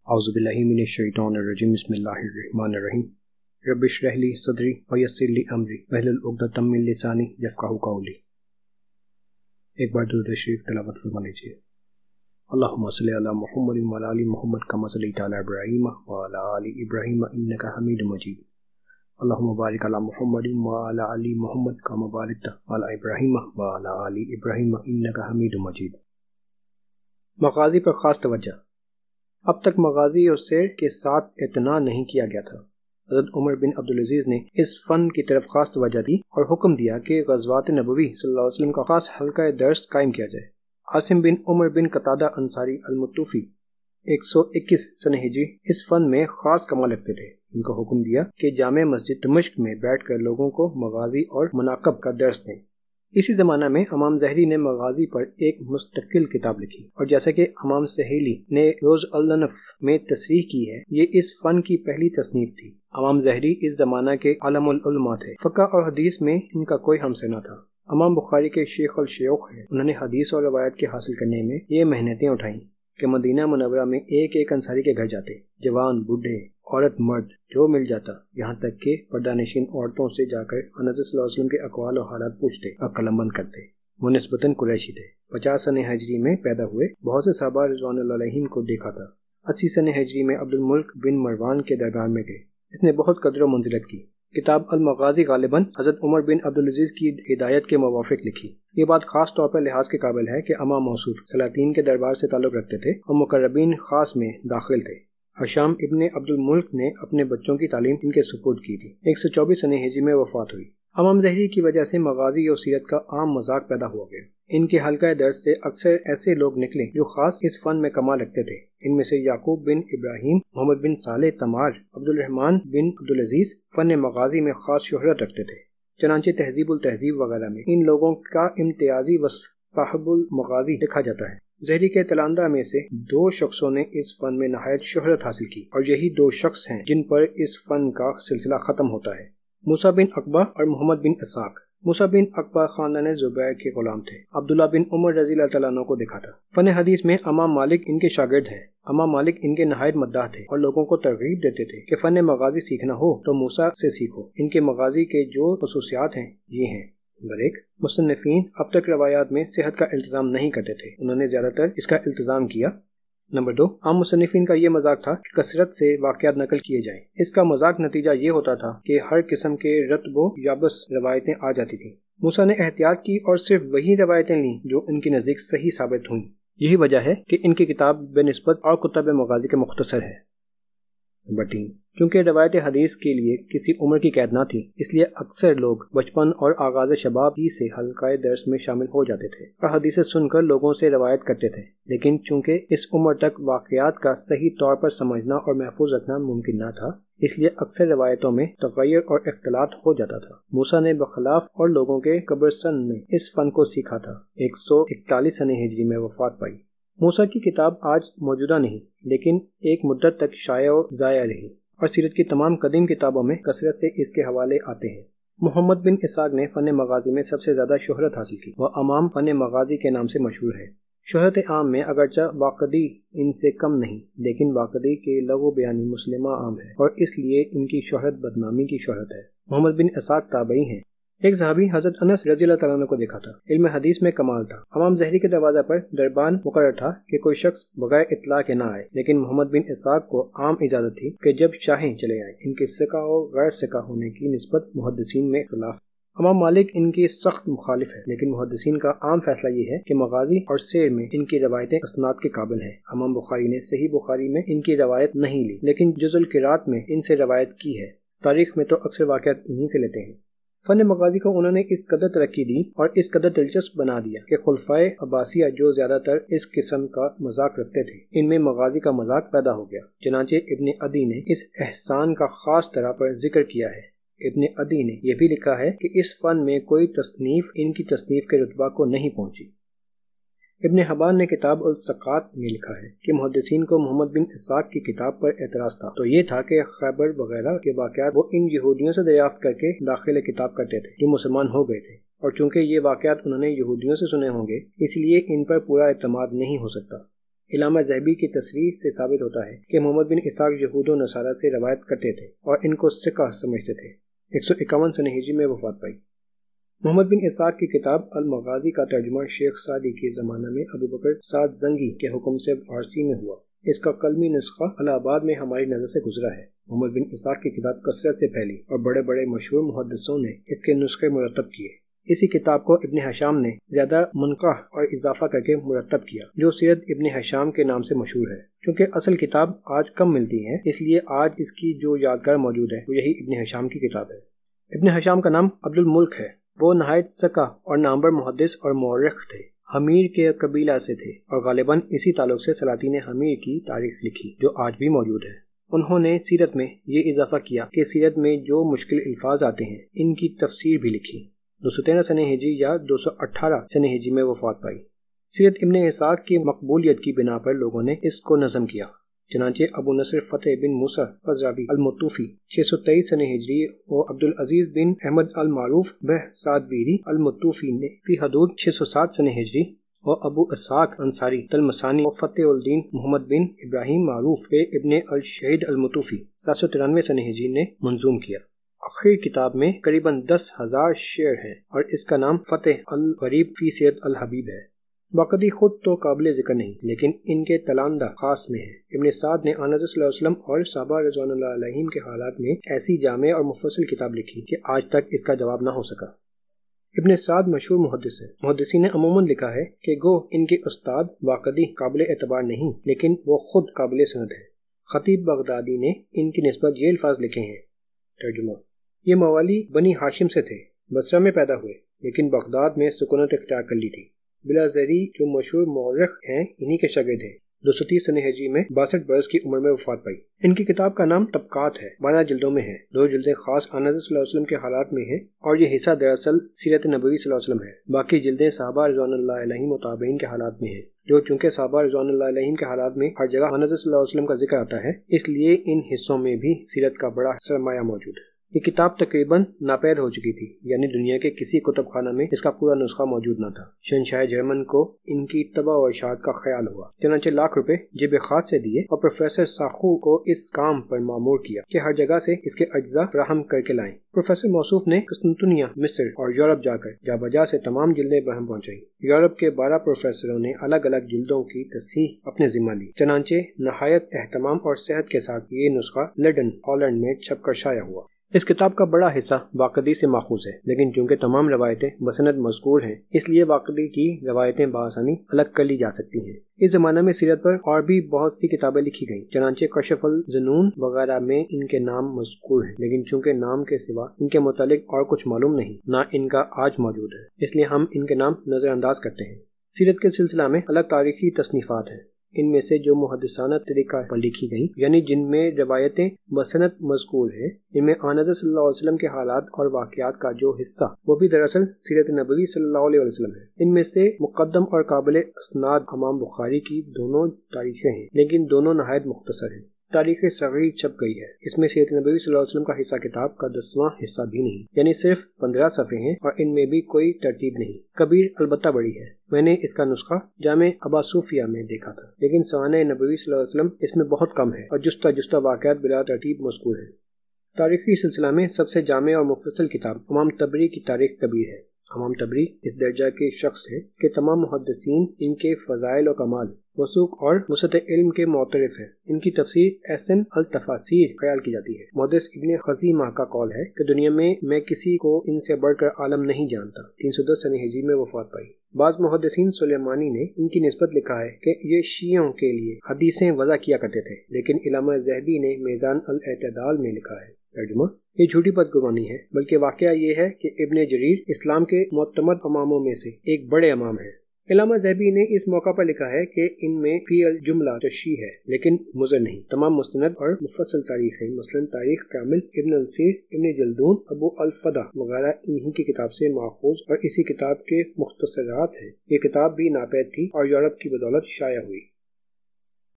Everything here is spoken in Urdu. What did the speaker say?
اعوذ باللہ من الشیطان الرجیم بسم اللہ الرحمن الرحیم رب اشرح لی صدری ویسر لی امری واحلل عقدۃ من لسانی یفقہوا قولی۔ ایک بار درود شریف تلاوت فرما لیجیے۔ اللہم صلی علی محمد وعلی آل محمد کما صلیت علی ابراہیم وعلی آل ابراہیم انک حمید مجید۔ اللہم بارک علی محمد وعلی آل محمد کما بارکت علی ابراہیم وعلی آل ابراہیم انک حمید مجید۔ مغازی پر خاص توجہ۔ اب تک مغازی اور سیر کے ساتھ اعتنا نہیں کیا گیا تھا۔ حضرت عمر بن عبدالعزیز نے اس فن کی طرف خاص توجہ دی اور حکم دیا کہ غزوات نبوی صلی اللہ علیہ وسلم کا خاص حلقہ درس قائم کیا جائے۔ عاصم بن عمر بن قتادہ انصاری المطوفی 121 سنہ ہجری اس فن میں خاص کمال رکھتے تھے۔ ان کو حکم دیا کہ جامع مسجد دمشق میں بیٹھ کر لوگوں کو مغازی اور مناقب کا درس دیں۔ اسی زمانہ میں امام ظہری نے مغازی پر ایک مستقل کتاب لکھی، اور جیسا کہ امام سہیلی نے روز النف میں تصریح کی ہے، یہ اس فن کی پہلی تصنیف تھی۔ امام ظہری اس زمانہ کے عالم العلماء تھے۔ فقہ اور حدیث میں ان کا کوئی ہمسر نہ تھا۔ امام بخاری کے شیخ الشیوخ ہیں۔ انہوں نے حدیث اور روایت کے حاصل کرنے میں یہ محنتیں اٹھائیں کہ مدینہ منورہ میں ایک ایک انصاری کے گھر جاتے، جوان، بوڑھے، عورت، مرد، جو مل جاتا، یہاں تک کہ پردہ نشین عورتوں سے جا کر حضرت صلی اللہ علیہ وسلم کے اقوال و حالات پوچھتے اور قلم بند کرتے۔ وہ نسبتاً قریشی تھے۔ 50 سنہ ہجری میں پیدا ہوئے۔ بہت سے صحابہ رضوان اللہ علیہم کو دیکھا تھا۔ 80 سنہ ہجری میں عبد الملک بن مروان کے دربار میں گئے۔ اس نے بہت قدر و منزلت کی۔ کتاب المغازی غالباً حضرت عمر بن عبدالعزیز کی ہدایت کے موافق لکھی۔ یہ بات خاص طور پر لحاظ کے قابل ہے کہ امام موصوف سلاطین کے دربار سے تعلق رکھتے تھے اور مقربین خاص میں داخل تھے۔ حشام ابن عبد الملک نے اپنے بچوں کی تعلیم ان کے سپرد کی تھی۔ 124 سنہ ہجری میں وفات ہوئی۔ امام ظہری کی وجہ سے مغازی اور سیرت کا عام مذاق پیدا ہوا گیا۔ ان کے حلقہ درس سے اکثر ایسے لوگ نکلے جو خاص اس فن میں کمال رکھتے تھے۔ ان میں سے یعقوب بن ابراہیم، محمد بن صالح تمار، عبد الرحمن بن عبدالعزیز فن مغازی میں خاص شہرت رکھتے تھے۔ چنانچہ تہذیب التہذیب وغیرہ میں ان لوگوں کا امتیازی وصف صاحب المغازی لکھا جاتا ہے۔ ظہری کے تلاندہ میں سے 2 شخصوں نے اس فن میں نہایت شہرت حاصل کی، اور یہی 2 شخص ہیں جن پر اس فن کا سلسلہ ختم ہوتا ہے۔ موسیٰ بن عقبہ اور محمد بن اسحاق۔ موسیٰ بن عقبہ خاندان زبیر کے غلام تھے۔ عبداللہ بن عمر رضی اللہ تعالیٰ عنہ کو دیکھا تھا۔ فن حدیث میں امام مالک ان کے شاگرد ہیں۔ امام مالک ان کے نہایت مداح تھے اور لوگوں کو ترغیب دیتے تھے کہ فن مغازی سیکھنا ہو تو موسیٰ سے سیکھو۔ ان کے مغازی کے جو خصوصیات ہیں یہ ہیں: نمبر 1، مصنفین اب تک روایات میں صحت کا التزام نہیں کرتے تھے، انہوں نے زیادہ تر اس کا التزام کیا۔ نمبر 2، عام مصنفین کا یہ مذاق تھا کہ کثرت سے واقعات نقل کیے جائیں۔ اس کا مذاق نتیجہ یہ ہوتا تھا کہ ہر قسم کے رطب و یابس روایتیں آ جاتی تھیں۔ موسیٰ نے احتیاط کی اور صرف وہی روایتیں لیں جو ان کے نزدیک صحیح ثابت ہوئیں۔ یہی وجہ ہے کہ ان کی کتاب بہ نسبت اور کتب مغازی کے مختصر ہے۔ نمبر 3، کیونکہ روایت حدیث کے لیے کسی عمر کی قید نہ تھی، اس لیے اکثر لوگ بچپن اور آغاز شباب ہی سے حلقہ درس میں شامل ہو جاتے تھے اور حدیثیں سن کر لوگوں سے روایت کرتے تھے، لیکن چونکہ اس عمر تک واقعات کا صحیح طور پر سمجھنا اور محفوظ رکھنا ممکن نہ تھا، اس لیے اکثر روایتوں میں تغیر اور اختلاط ہو جاتا تھا۔ موسیٰ نے بخلاف اور لوگوں کے قبرستان میں اس فن کو سیکھا تھا۔ 141 سنہ ہجری میں وفات پائی۔ موسیٰ کی کتاب آج موجودہ نہیں، لیکن ایک مدت تک شائع و ضائع رہی، اور سیرت کی تمام قدیم کتابوں میں کثرت سے اس کے حوالے آتے ہیں۔ محمد بن اسحاق نے فن مغازی میں سب سے زیادہ شہرت حاصل کی۔ وہ امام فن مغازی کے نام سے مشہور ہے۔ شہرت عام میں اگرچہ واقدی ان سے کم نہیں، لیکن واقدی کے لغو بیانی مسلمہ عام ہے، اور اس لیے ان کی شہرت بدنامی کی شہرت ہے۔ محمد بن اسحاق تابعی ہیں۔ ایک صحابی حضرت انس رضی اللہ تعالیٰ عنہ کو دیکھا تھا۔ علم حدیث میں کمال تھا۔ امام ظہری کے دروازہ پر دربان مقرر تھا کہ کوئی شخص بغیر اطلاع کے نہ آئے، لیکن محمد بن اسحاق کو عام اجازت تھی کہ جب چاہیں چلے آئیں۔ ان کے ثقہ و غیر ثقہ ہونے کی نسبت محدثین میں اختلاف۔ امام مالک ان کی سخت مخالف ہے، لیکن محدثین کا عام فیصلہ یہ ہے کہ مغازی اور سیر میں ان کی روایتیں اسناد کے قابل ہیں۔ امام بخاری نے صحیح بخاری میں ان کی روایت نہیں لی، لیکن جز القرات میں ان سے روایت کی ہے۔ تاریخ میں تو اکثر واقعات انہی سے لیتے ہیں۔ فن مغازی کو انہوں نے اس قدر ترقی دی اور اس قدر دلچسپ بنا دیا کہ خلفائے عباسیہ جو زیادہ تر اس قسم کا مذاق رکھتے تھے، ان میں مغازی کا مذاق پیدا ہو گیا۔ چنانچہ ابن عدی نے اس احسان کا خاص طرح پر ذکر کیا ہے۔ ابن عدی نے یہ بھی لکھا ہے کہ اس فن میں کوئی تصنیف ان کی تصنیف کے رتبہ کو نہیں پہنچی۔ ابن حبان نے کتاب الثقات میں لکھا ہے کہ محدثین کو محمد بن اسحاق کی کتاب پر اعتراض تھا، تو یہ تھا کہ خیبر وغیرہ کے واقعات وہ ان یہودیوں سے دریافت کر کے داخل کتاب کرتے تھے جو مسلمان ہو گئے تھے، اور چونکہ یہ واقعات انہوں نے یہودیوں سے سنے ہوں گے، اس لیے ان پر پورا اعتماد نہیں ہو سکتا۔ علامہ ذہبی کی تصریح سے ثابت ہوتا ہے کہ محمد بن اسحاق یہود و نصارہ سے روایت کرتے تھے اور ان کو ثقہ سمجھتے تھے۔ 151 سنہ ہجری میں وفات پائی۔ محمد بن اسحاق کی کتاب المغازی کا ترجمہ شیخ سعدی کے زمانہ میں ابو بکر سعد زنگی کے حکم سے فارسی میں ہوا۔ اس کا قلمی نسخہ الہ آباد میں ہماری نظر سے گزرا ہے۔ محمد بن اسحاق کی کتاب کثرت سے پھیلی اور بڑے بڑے مشہور محدثوں نے اس کے نسخے مرتب کیے۔ اسی کتاب کو ابن ہشام نے زیادہ منقح اور اضافہ کر کے مرتب کیا، جو سیرت ابن ہشام کے نام سے مشہور ہے۔ چونکہ اصل کتاب آج کم ملتی ہے، اس لیے آج اس کی جو یادگار موجود ہے وہ یہی ابن ہشام کی کتاب ہے۔ ابن ہشام کا نام عبد الملک ہے۔ وہ نہایت ثقہ اور نامور محدث اور مورخ تھے۔ حمیر کے قبیلہ سے تھے اور غالباً اسی تعلق سے سلاطین حمیر کی تاریخ لکھی جو آج بھی موجود ہے۔ انہوں نے سیرت میں یہ اضافہ کیا کہ سیرت میں جو مشکل الفاظ آتے ہیں ان کی تفسیر بھی لکھی۔ 213 سنہ ہجری یا 218 سنہ ہجری میں وفات پائی۔ سیرت ابن اسحاق کی مقبولیت کی بنا پر لوگوں نے اس کو نظم کیا۔ چنانچہ ابو نصر فتح بن موسیٰ فزاری المطوفی 623 سنہ ہجری و عبدالعزیز بن احمد المعروف بہ سعد بیری المطوفی نے فی حدود 607 سنہ ہجری و ابو اسحاق انصاری تلمسانی و فتح الدین محمد بن ابراہیم معروف بہ ابن الشہید المطوفی 793 سنہ ہجری نے منظوم کیا۔ آخر کتاب میں قریباً 10,000 شعر ہیں اور اس کا نام فتح الغریب فی سیرت الحبیب ہے۔ واقعی خود تو قابل ذکر نہیں، لیکن ان کے تلاندہ خاص میں ہے۔ ابن سعد نے آن حضرت صلی اللہ علیہ وسلم اور صحابہ رضوان اللہ علیہم کے حالات میں ایسی جامع اور مفصل کتاب لکھی کہ آج تک اس کا جواب نہ ہو سکا۔ ابن سعد مشہور محدث ہے۔ محدثین نے عموماً لکھا ہے کہ گو ان کے استاد واقعی قابل اعتبار نہیں، لیکن وہ خود قابل سند ہے۔ خطیب بغدادی نے ان کی نسبت یہ الفاظ لکھے ہیں۔ ترجمہ: یہ موالی بنی ہاشم سے تھے، بصرہ میں پیدا ہوئے لیکن بغداد میں سکونت اختیار کر لی تھی۔ بلا زری جو مشہور مورخ ہیں انہی کے شاگرد ہیں۔ 230 سنہ ہجری میں 62 برس کی عمر میں وفات پائی۔ ان کی کتاب کا نام طبقات ہے، 12 جلدوں میں ہے۔ 2 جلدیں خاص آن حضرت صلی اللہ علیہ وسلم کے حالات میں ہیں اور یہ حصہ دراصل سیرت نبوی صلی اللہ علیہ وسلم ہے۔ باقی جلدیں صحابہ رضوان اللہ علیہم و تابعین کے حالات میں ہیں، جو چونکہ صحابہ رضوان اللہ علیہم کے حالات میں ہر جگہ آن حضرت صلی اللہ علیہ وسلم کا ذکر آتا ہے، اس لیے ان حصوں میں بھی سیرت کا بڑا سرمایہ موجود ہے۔ یہ کتاب تقریباً ناپید ہو چکی تھی، یعنی دنیا کے کسی کتب خانہ میں اس کا پورا نسخہ موجود نہ تھا۔ شہنشاہ جرمن کو ان کی طبع و اشاعت کا خیال ہوا، چنانچہ لاکھ روپے جیب خاص سے دیے اور پروفیسر ساخو کو اس کام پر مامور کیا کہ ہر جگہ سے اس کے اجزاء فراہم کر کے لائیں۔ پروفیسر موصوف نے قسطنطنیہ، مصر اور یورپ جا کر جا بجا سے تمام جلدیں بہم پہنچائیں۔ یورپ کے 12 پروفیسروں نے الگ الگ جلدوں کی تصحیح اپنے ذمہ لی، چنانچہ نہایت اہتمام اور صحت کے ساتھ یہ نسخہ لنڈن، ہالینڈ میں چھپ کر شائع ہوا۔ اس کتاب کا بڑا حصہ واقعی سے ماخوذ ہے، لیکن چونکہ تمام روایتیں بسند مذکور ہیں اس لیے واقعی کی روایتیں بآسانی الگ کر لی جا سکتی ہیں۔ اس زمانے میں سیرت پر اور بھی بہت سی کتابیں لکھی گئیں، چنانچہ کشف الظنون وغیرہ میں ان کے نام مذکور ہیں، لیکن چونکہ نام کے سوا ان کے متعلق اور کچھ معلوم نہیں، نہ ان کا آج موجود ہے، اس لیے ہم ان کے نام نظر انداز کرتے ہیں۔ سیرت کے سلسلہ میں الگ تاریخی تصنیفات ہیں۔ ان میں سے جو محدثانہ طریقہ پر لکھی گئیں، یعنی جن میں روایتیں بسند مذکور ہیں، ان میں آن حضرت صلی اللہ علیہ وسلم کے حالات اور واقعات کا جو حصہ وہ بھی دراصل سیرت نبوی صلی اللہ علیہ وسلم ہے۔ ان میں سے مقدم اور قابل اسناد امام بخاری کی دونوں تاریخیں ہیں، لیکن دونوں نہایت مختصر ہیں۔ تاریخ صغیر چھپ گئی ہے، اس میں سیرت نبوی صلی اللہ علیہ وسلم کا حصہ کتاب کا 10واں حصہ بھی نہیں، یعنی صرف 15 صفحے ہیں اور ان میں بھی کوئی ترتیب نہیں۔ کبیر البتہ بڑی ہے، میں نے اس کا نسخہ جامع ابا صوفیہ میں دیکھا تھا، لیکن سوانح نبوی صلی اللہ علیہ وسلم اس میں بہت کم ہے اور جستہ جستہ واقعات بلا ترتیب مذکور ہیں۔ تاریخی سلسلہ میں سب سے جامع اور مفصل کتاب امام طبری کی تاریخ کبیر ہے۔ امام طبری اس درجہ کے شخص ہے کہ تمام محدثین ان کے فضائل و کمال، وثوق اور وسعت علم کے معترف ہیں۔ ان کی تفسیر احسن التفاسیر خیال کی جاتی ہے۔ محدث ابن خزیمہ کا قول ہے کہ دنیا میں کسی کو ان سے بڑھ کر عالم نہیں جانتا۔ 310 سنہ ہجری میں وفات پائی۔ بعض محدثین سلیمانی نے ان کی نسبت لکھا ہے کہ یہ شیعوں کے لیے حدیثیں وضع کیا کرتے تھے، لیکن علامہ ذہبی نے میزان الاعتدال میں لکھا ہے۔ ترجمہ: یہ جھوٹی بدگمانی ہے، بلکہ واقعہ یہ ہے کہ ابن جریر اسلام کے معتمد اماموں میں سے ایک بڑے امام ہیں۔ علامہ ذہبی نے اس موقع پر لکھا ہے کہ ان میں فی الجملہ تشیع ہے، لیکن مضر نہیں۔ تمام مستند اور مفصل تاریخیں، مثلا تاریخ کامل، ابن السیر، ابن جلدون، ابو الفدا وغیرہ انہی کی کتاب سے ماخوذ اور اسی کتاب کے مختصرات ہیں۔ یہ کتاب بھی ناپید تھی اور یورپ کی بدولت شائع ہوئی۔